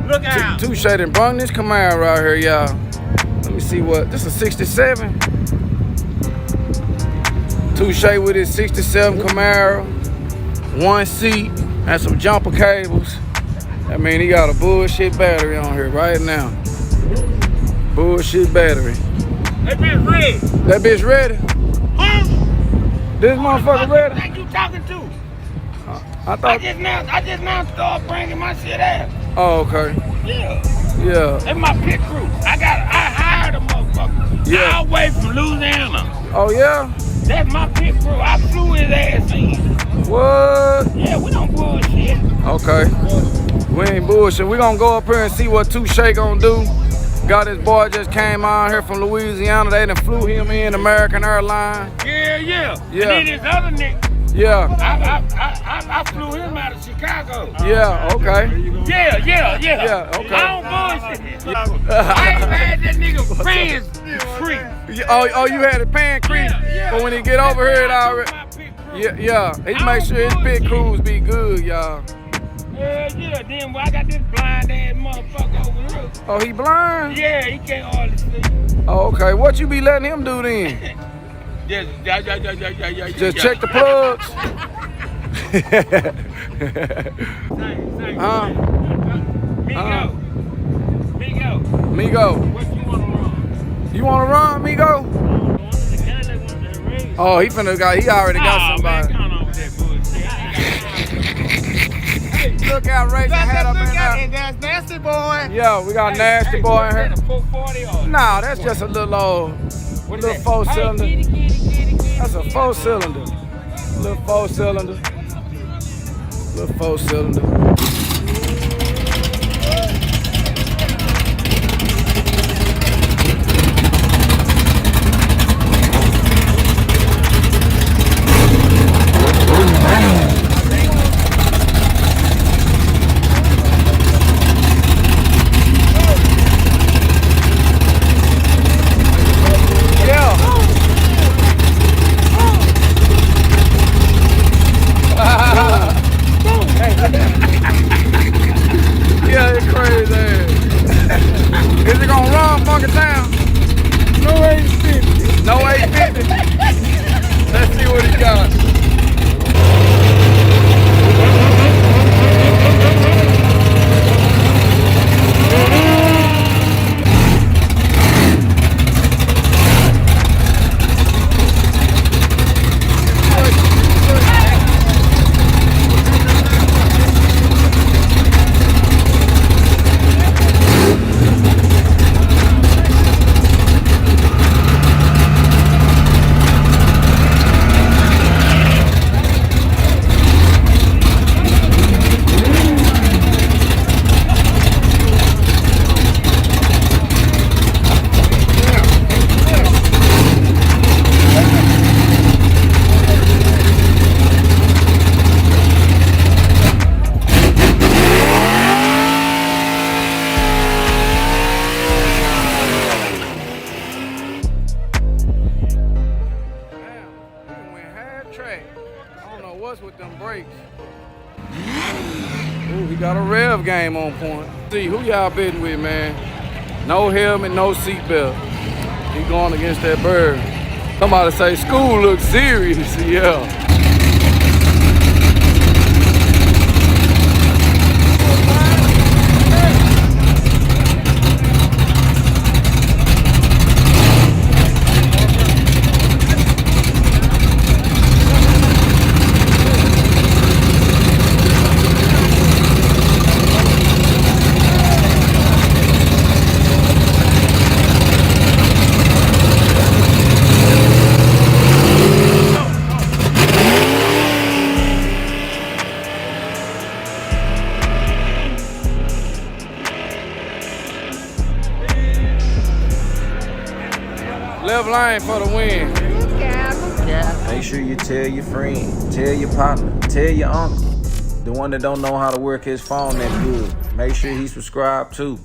Look out. Touche done brung this Camaro out here, y'all. Let me see what, this is a 67. Touche with his 67 Camaro. One seat and some jumper cables. I mean, he got a bullshit battery on here right now. Bullshit battery. That bitch ready. That bitch ready? Huh? This motherfucker ready? What you talking to? I thought. I just now started bringing my shit out. Oh, okay. Yeah. Yeah. That's my pit crew. I hired a motherfucker. Yeah. All the way from Louisiana. Oh, yeah? That's my pit crew. I flew his ass in. What? Yeah, we don't bullshit. Okay. We ain't bullshit. We gonna go up here and see what Touche gonna do. Got his boy just came on here from Louisiana. They done flew him in American Airlines. Yeah. Yeah. And then this other nigga. Yeah. I flew him out of Chicago. Yeah, okay. Yeah. Yeah, okay. I don't bullshit. I ain't had that nigga pants free. Oh, you had a pan creep, but when he get over here, it already. Yeah. He make sure his pit crews be good, y'all. Yeah. Then I got this blind ass motherfucker over here. Oh, he blind? Yeah, he can't hardly see. Oh, okay. What you be letting him do then? Just check the plugs. Migo. What you wanna run? You wanna run, Migo? Oh, he already got somebody. Man, on with that bullshit. Look out, racing hat up in there. And that's Nasty Boy. Yeah, we got Nasty Boy in here. Is that a 440 or? Nah, that's just a little old, What is little that? 4-cylinder. Hey, kitty. That's a 4-cylinder. Little 4-cylinder. Little 4-cylinder. Yeah, it's crazy. Is it gonna run Funky Town? No 850. No 850? Let's see what he got. With them brakes. Ooh, he got a rev game on point. See, who y'all betting with, man? No helmet, no seatbelt. He going against that bird. Somebody say, school looks serious, yeah. Left lane for the win. Make sure you tell your friend, tell your partner, tell your uncle. The one that don't know how to work his phone that good. Make sure he subscribed too.